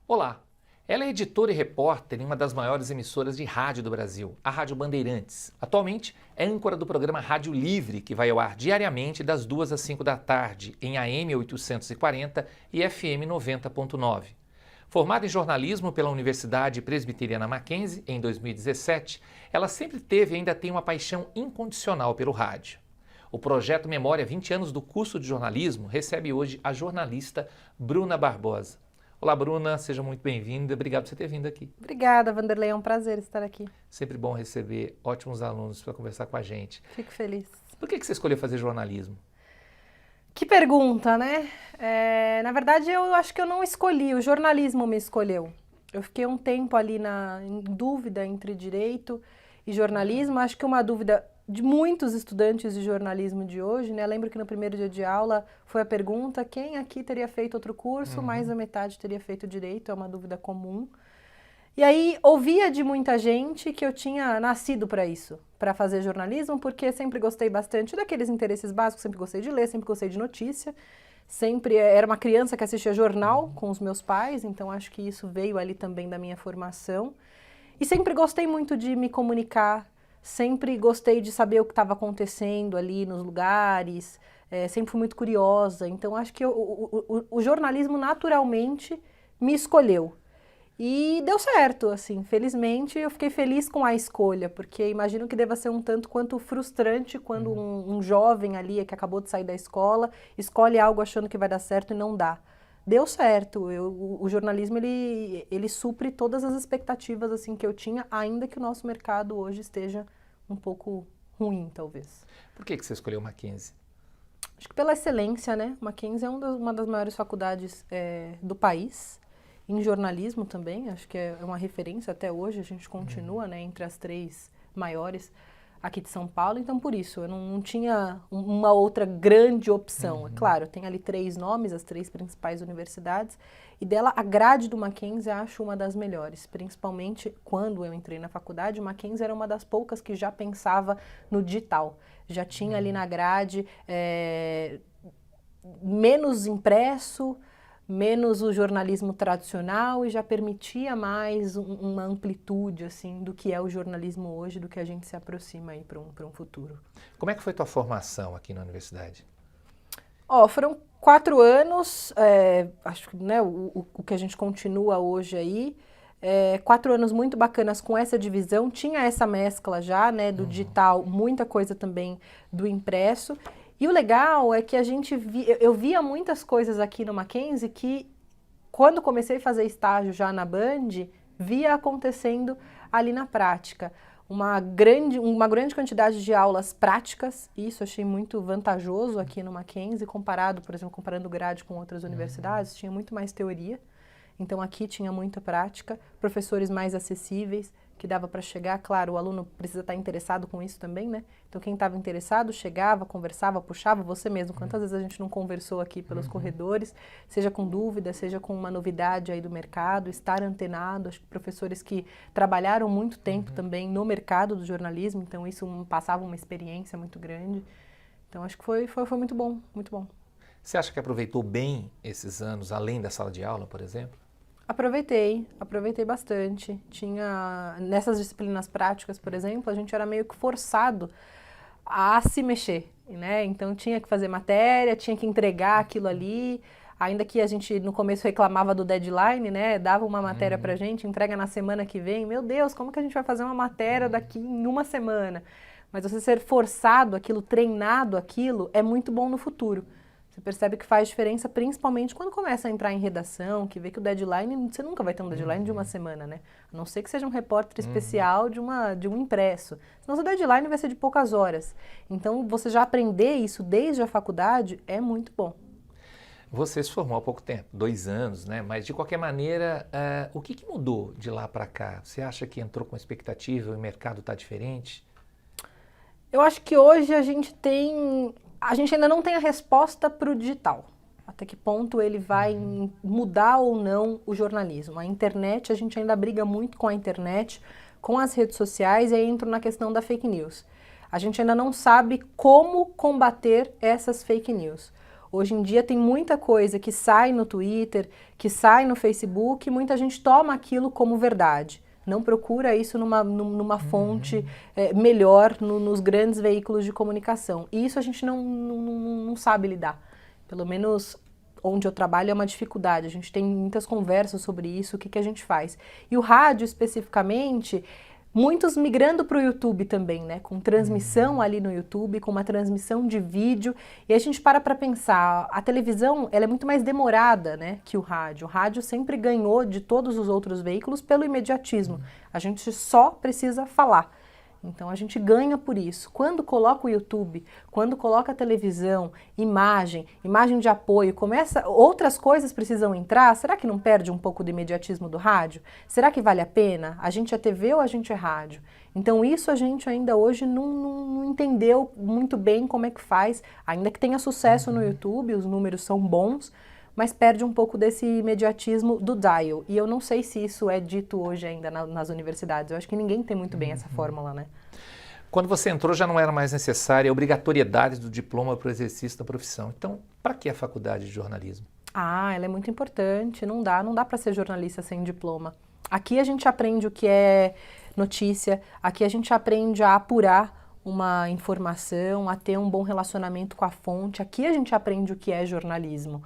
Olá, ela é editora e repórter em uma das maiores emissoras de rádio do Brasil, a Rádio Bandeirantes. Atualmente é âncora do programa Rádio Livre, que vai ao ar diariamente das 2 às 5 da tarde, em AM 840 e FM 90.9. Formada em jornalismo pela Universidade Presbiteriana Mackenzie em 2017, ela sempre teve e ainda tem uma paixão incondicional pelo rádio. O projeto Memória 20 anos do curso de jornalismo recebe hoje a jornalista Bruna Barbosa. Olá, Bruna, seja muito bem-vinda. Obrigado por você ter vindo aqui. Obrigada, Vanderlei. É um prazer estar aqui. Sempre bom receber ótimos alunos para conversar com a gente. Fico feliz. Por que você escolheu fazer jornalismo? Que pergunta, né? Na verdade, eu acho que eu não escolhi, o jornalismo me escolheu. Eu fiquei um tempo ali em dúvida entre direito e jornalismo. Acho que uma dúvida de muitos estudantes de jornalismo de hoje, né? Lembro que no primeiro dia de aula foi a pergunta: quem aqui teria feito outro curso? Mais da metade teria feito direito, é uma dúvida comum. E aí ouvia de muita gente que eu tinha nascido para isso, para fazer jornalismo, porque sempre gostei bastante daqueles interesses básicos, sempre gostei de ler, sempre gostei de notícia, sempre era uma criança que assistia jornal com os meus pais, então acho que isso veio ali também da minha formação. E sempre gostei muito de me comunicar, sempre gostei de saber o que estava acontecendo ali nos lugares, sempre fui muito curiosa, então acho que o jornalismo naturalmente me escolheu. E deu certo, assim, felizmente eu fiquei feliz com a escolha, porque imagino que deva ser um tanto quanto frustrante quando um jovem ali que acabou de sair da escola escolhe algo achando que vai dar certo e não dá. Deu certo, o jornalismo ele supre todas as expectativas assim que eu tinha, ainda que o nosso mercado hoje esteja um pouco ruim, talvez. Por que você escolheu Mackenzie? Acho que pela excelência, né? Mackenzie é uma das maiores faculdades do país. Em jornalismo também, acho que é uma referência até hoje, a gente continua, né, entre as 3 maiores aqui de São Paulo, então por isso, eu não tinha uma outra grande opção. É claro, tem ali 3 nomes, as 3 principais universidades, e dela a grade do Mackenzie acho uma das melhores, principalmente quando eu entrei na faculdade, o Mackenzie era uma das poucas que já pensava no digital, já tinha ali na grade menos impresso, menos o jornalismo tradicional e já permitia mais uma amplitude assim do que é o jornalismo hoje, do que a gente se aproxima aí para um futuro. Como é que foi tua formação aqui na universidade? Foram 4 anos, acho que né, o que a gente continua hoje aí, 4 anos muito bacanas com essa divisão, tinha essa mescla já, né, do digital, muita coisa também do impresso. E o legal é que eu via muitas coisas aqui no Mackenzie que, quando comecei a fazer estágio já na Band, via acontecendo ali na prática. Uma grande quantidade de aulas práticas, isso eu achei muito vantajoso aqui no Mackenzie, por exemplo, comparando grade com outras universidades, tinha muito mais teoria. Então aqui tinha muita prática, professores mais acessíveis, que dava para chegar, claro, o aluno precisa estar interessado com isso também, né? Então quem estava interessado chegava, conversava, puxava, você mesmo. Quantas vezes a gente não conversou aqui pelos corredores, seja com dúvida, seja com uma novidade aí do mercado, estar antenado. Acho que professores que trabalharam muito tempo também no mercado do jornalismo, então isso passava uma experiência muito grande. Então acho que foi muito bom, muito bom. Você acha que aproveitou bem esses anos, além da sala de aula, por exemplo? Aproveitei bastante. Nessas disciplinas práticas, por exemplo, a gente era meio que forçado a se mexer, né? Então tinha que fazer matéria, tinha que entregar aquilo ali, ainda que a gente no começo reclamava do deadline, né? Dava uma matéria pra gente, entrega na semana que vem. Meu Deus, como que a gente vai fazer uma matéria daqui em uma semana? Mas você ser forçado aquilo, treinado aquilo, é muito bom no futuro. Você percebe que faz diferença, principalmente quando começa a entrar em redação, que vê que o deadline, você nunca vai ter um deadline de uma semana, né? A não ser que seja um repórter especial de um impresso. Senão o deadline vai ser de poucas horas. Então, você já aprender isso desde a faculdade é muito bom. Você se formou há pouco tempo, 2 anos, né? Mas de qualquer maneira, o que mudou de lá para cá? Você acha que entrou com expectativa e o mercado está diferente? Eu acho que hoje a gente ainda não tem a resposta para o digital. Até que ponto ele vai mudar ou não o jornalismo. A internet, a gente ainda briga muito com a internet, com as redes sociais, e aí entro na questão da fake news. A gente ainda não sabe como combater essas fake news. Hoje em dia tem muita coisa que sai no Twitter, que sai no Facebook, e muita gente toma aquilo como verdade. Não procura isso numa fonte melhor nos grandes veículos de comunicação. E isso a gente não sabe lidar. Pelo menos onde eu trabalho é uma dificuldade. A gente tem muitas conversas sobre isso, o que a gente faz. E o rádio especificamente, muitos migrando para o YouTube também, né? Com transmissão ali no YouTube, com uma transmissão de vídeo. E a gente para pensar, a televisão ela é muito mais demorada, né, que o rádio. O rádio sempre ganhou de todos os outros veículos pelo imediatismo. A gente só precisa falar. Então a gente ganha por isso. Quando coloca o YouTube, quando coloca a televisão, imagem de apoio, outras coisas precisam entrar, será que não perde um pouco do imediatismo do rádio? Será que vale a pena? A gente é TV ou a gente é rádio? Então isso a gente ainda hoje não entendeu muito bem como é que faz, ainda que tenha sucesso no YouTube, os números são bons, mas perde um pouco desse imediatismo do dial. E eu não sei se isso é dito hoje ainda nas universidades. Eu acho que ninguém tem muito bem essa fórmula, né? Quando você entrou já não era mais necessária a obrigatoriedade do diploma para o exercício da profissão. Então, para que a faculdade de jornalismo? Ela é muito importante. Não dá para ser jornalista sem diploma. Aqui a gente aprende o que é notícia, aqui a gente aprende a apurar uma informação, a ter um bom relacionamento com a fonte. Aqui a gente aprende o que é jornalismo.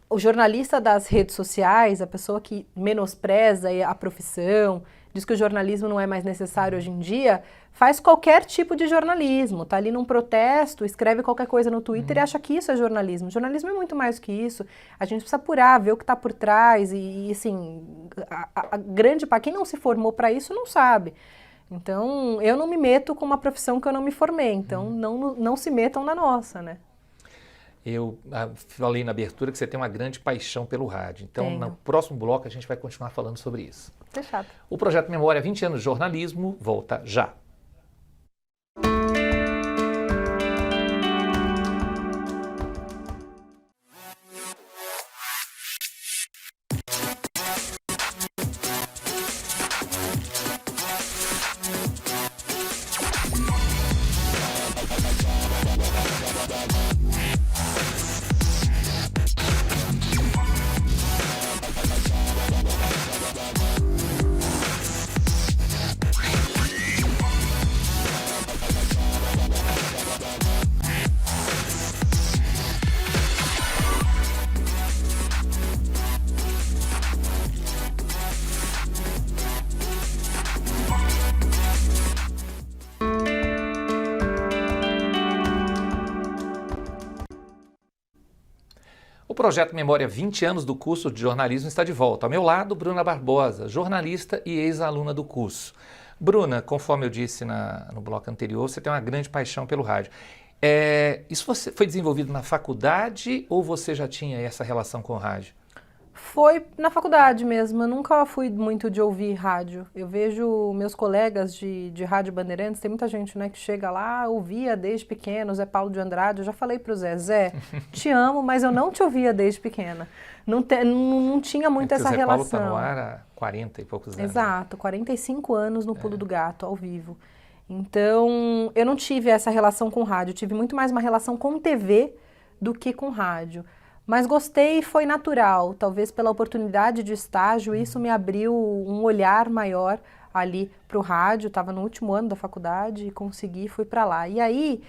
O jornalista das redes sociais, a pessoa que menospreza a profissão, diz que o jornalismo não é mais necessário hoje em dia, faz qualquer tipo de jornalismo, tá ali num protesto, escreve qualquer coisa no Twitter e acha que isso é jornalismo. Jornalismo é muito mais do que isso. A gente precisa apurar, ver o que está por trás e assim, para quem não se formou para isso não sabe. Então, eu não me meto com uma profissão que eu não me formei, então não se metam na nossa, né? Eu falei na abertura que você tem uma grande paixão pelo rádio. Então, Tenho. no próximo bloco, a gente vai continuar falando sobre isso. Fechado. O Projeto Memória 20 anos de jornalismo volta já. O Projeto Memória 20 anos do curso de jornalismo está de volta. Ao meu lado, Bruna Barbosa, jornalista e ex-aluna do curso. Bruna, conforme eu disse no bloco anterior, você tem uma grande paixão pelo rádio. Isso foi desenvolvido na faculdade ou você já tinha essa relação com o rádio? Foi na faculdade mesmo, eu nunca fui muito de ouvir rádio. Eu vejo meus colegas de Rádio Bandeirantes, tem muita gente, né, que chega lá, ouvia desde pequeno, Zé Paulo de Andrade. Eu já falei pro Zé, te amo, mas eu não te ouvia desde pequena. Não tinha muito essa relação. O Zé Paulo tá no ar há 40 e poucos anos. Exato, 45 anos no Pulo do Gato, ao vivo. Então, eu não tive essa relação com rádio, eu tive muito mais uma relação com TV do que com rádio. Mas gostei e foi natural, talvez pela oportunidade de estágio, isso me abriu um olhar maior ali para o rádio, estava no último ano da faculdade e consegui, fui para lá. E aí,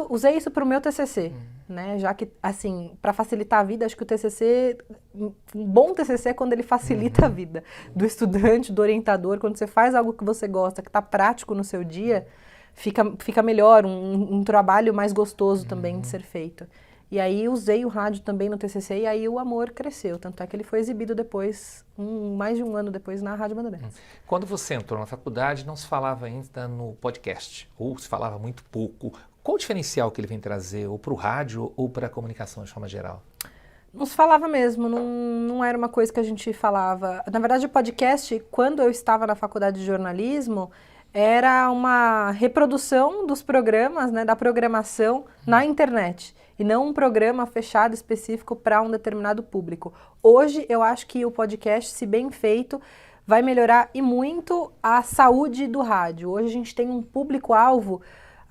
usei isso para o meu TCC, né? Já que, assim, para facilitar a vida, acho que o TCC, um bom TCC é quando ele facilita a vida do estudante, do orientador, quando você faz algo que você gosta, que está prático no seu dia, fica melhor, um trabalho mais gostoso também de ser feito. E aí usei o rádio também no TCC e aí o amor cresceu. Tanto é que ele foi exibido depois, mais de um ano depois, na Rádio Bandeirantes. Quando você entrou na faculdade, não se falava ainda no podcast, ou se falava muito pouco. Qual o diferencial que ele vem trazer, ou para o rádio ou para a comunicação de forma geral? Não se falava mesmo, não era uma coisa que a gente falava. Na verdade, o podcast, quando eu estava na faculdade de jornalismo, era uma reprodução dos programas, né, da programação na internet. E não um programa fechado específico para um determinado público. Hoje, eu acho que o podcast, se bem feito, vai melhorar e muito a saúde do rádio. Hoje a gente tem um público-alvo,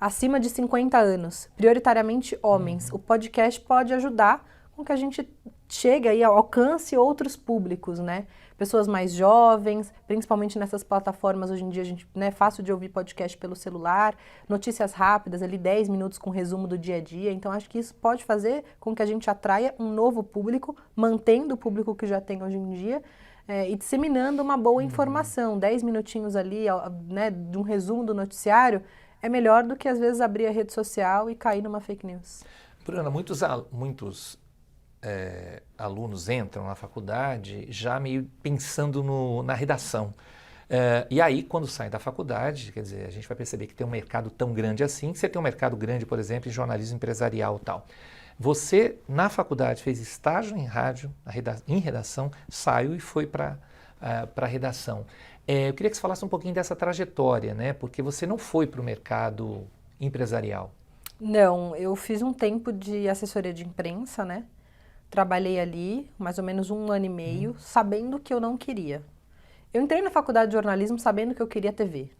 acima de 50 anos, prioritariamente homens. O podcast pode ajudar com que a gente chegue e alcance outros públicos, né? Pessoas mais jovens, principalmente nessas plataformas hoje em dia, é fácil de ouvir podcast pelo celular, notícias rápidas, ali 10 minutos com resumo do dia a dia. Então, acho que isso pode fazer com que a gente atraia um novo público, mantendo o público que já tem hoje em dia, e disseminando uma boa informação. 10 minutinhos ali, né, de um resumo do noticiário, é melhor do que, às vezes, abrir a rede social e cair numa fake news. Bruna, muitos alunos entram na faculdade já meio pensando na redação. E aí, quando saem da faculdade, quer dizer, a gente vai perceber que tem um mercado tão grande assim, que você tem um mercado grande, por exemplo, em jornalismo empresarial e tal. Você, na faculdade, fez estágio em rádio, em redação, saiu e foi para a redação. Eu queria que você falasse um pouquinho dessa trajetória, né? Porque você não foi para o mercado empresarial. Não, eu fiz um tempo de assessoria de imprensa, né? Trabalhei ali mais ou menos 1 ano e meio, sabendo que eu não queria. Eu entrei na faculdade de jornalismo sabendo que eu queria TV,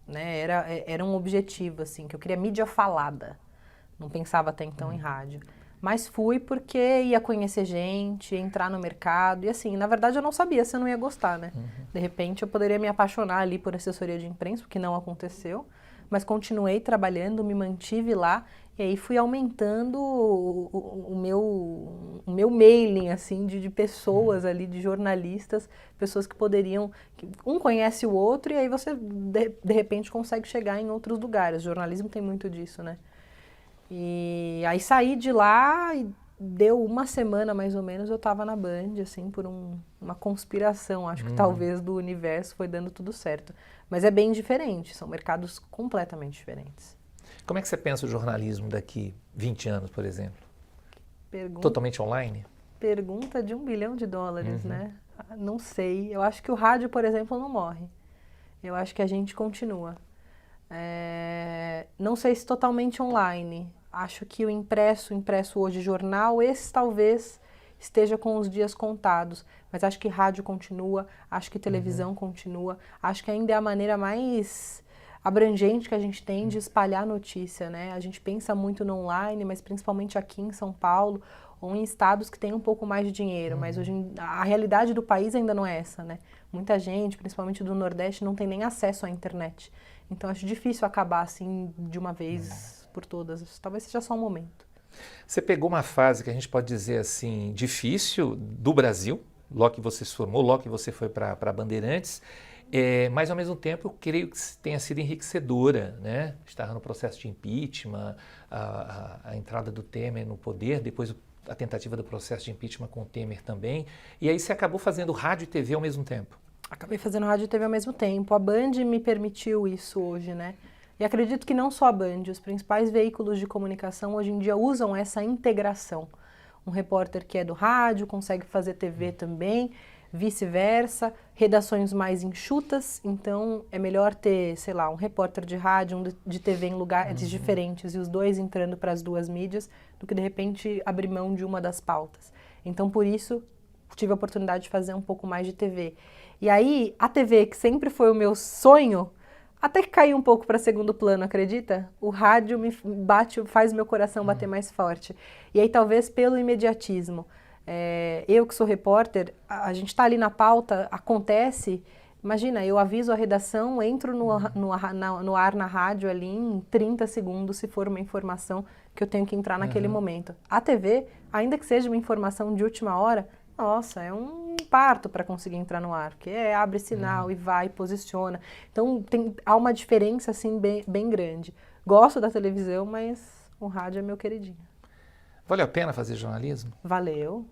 né? Era um objetivo, assim, que eu queria mídia falada. Não pensava até então em rádio. Mas fui porque ia conhecer gente, ia entrar no mercado. E assim, na verdade eu não sabia se eu não ia gostar, né? De repente eu poderia me apaixonar ali por assessoria de imprensa, o que não aconteceu. Mas continuei trabalhando, me mantive lá. E aí fui aumentando o meu mailing, assim, de pessoas ali, de jornalistas, pessoas que poderiam... Um conhece o outro e aí você, de repente, consegue chegar em outros lugares. O jornalismo tem muito disso, né? E aí saí de lá e deu 1 semana, mais ou menos, eu estava na Band, assim, por uma conspiração. Acho que talvez do universo foi dando tudo certo. Mas é bem diferente, são mercados completamente diferentes. Como é que você pensa o jornalismo daqui 20 anos, por exemplo? Totalmente online? Pergunta de $1 bilhão, né? Não sei. Eu acho que o rádio, por exemplo, não morre. Eu acho que a gente continua. Não sei se totalmente online. Acho que o impresso hoje, jornal, esse talvez esteja com os dias contados. Mas acho que rádio continua, acho que televisão continua. Acho que ainda é a maneira mais abrangente que a gente tem de espalhar notícia, né? A gente pensa muito no online, mas principalmente aqui em São Paulo ou em estados que têm um pouco mais de dinheiro, mas hoje a realidade do país ainda não é essa, né? Muita gente, principalmente do Nordeste, não tem nem acesso à internet. Então acho difícil acabar assim de uma vez por todas. Talvez seja só um momento. Você pegou uma fase que a gente pode dizer assim, difícil do Brasil, logo que você se formou, logo que você foi para Bandeirantes, mas ao mesmo tempo eu creio que tenha sido enriquecedora, né? Estar no processo de impeachment, a entrada do Temer no poder, depois a tentativa do processo de impeachment com o Temer também, e aí você acabou fazendo rádio e TV ao mesmo tempo. Acabei fazendo rádio e TV ao mesmo tempo. A Band me permitiu isso hoje, né? E acredito que não só a Band, os principais veículos de comunicação hoje em dia usam essa integração. Um repórter que é do rádio consegue fazer TV também, vice-versa, redações mais enxutas, então é melhor ter, sei lá, um repórter de rádio, um de TV em lugares diferentes e os dois entrando para as duas mídias, do que de repente abrir mão de uma das pautas. Então por isso tive a oportunidade de fazer um pouco mais de TV. E aí a TV, que sempre foi o meu sonho, até que caiu um pouco para segundo plano, acredita? O rádio faz meu coração bater mais forte. E aí talvez pelo imediatismo. Eu que sou repórter, a gente está ali na pauta, acontece, imagina, eu aviso a redação, entro no ar na rádio ali em 30 segundos, se for uma informação que eu tenho que entrar naquele momento. A TV, ainda que seja uma informação de última hora, nossa, é um parto para conseguir entrar no ar, porque abre sinal e vai, posiciona. Então há uma diferença assim bem grande. Gosto da televisão, mas o rádio é meu queridinho. Valeu a pena fazer jornalismo? Valeu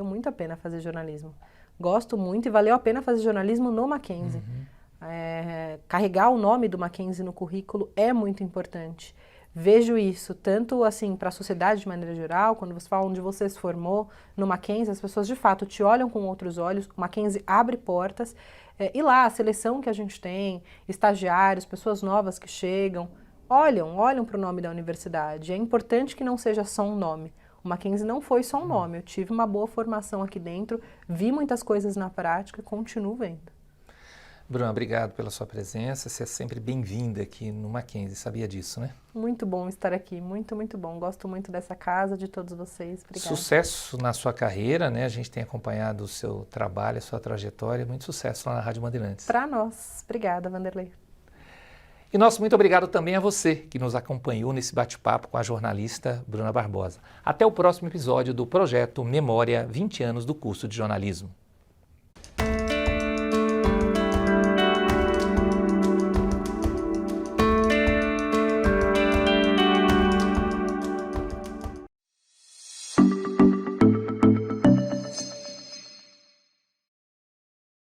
muito a pena fazer jornalismo. Gosto muito e valeu a pena fazer jornalismo no Mackenzie. Carregar o nome do Mackenzie no currículo é muito importante. Vejo isso tanto assim para a sociedade de maneira geral, quando você fala onde você se formou, no Mackenzie, as pessoas de fato te olham com outros olhos, o Mackenzie abre portas, e lá a seleção que a gente tem, estagiários, pessoas novas que chegam, olham para o nome da universidade. É importante que não seja só um nome. O Mackenzie não foi só um nome, eu tive uma boa formação aqui dentro, vi muitas coisas na prática e continuo vendo. Bruna, obrigado pela sua presença. Você é sempre bem-vinda aqui no Mackenzie, sabia disso, né? Muito bom estar aqui, muito, muito bom. Gosto muito dessa casa, de todos vocês. Obrigada. Sucesso na sua carreira, né? A gente tem acompanhado o seu trabalho, a sua trajetória. Muito sucesso lá na Rádio Bandeirantes. Para nós. Obrigada, Vanderlei. E nosso muito obrigado também a você que nos acompanhou nesse bate-papo com a jornalista Bruna Barbosa. Até o próximo episódio do projeto Memória 20 anos do curso de jornalismo.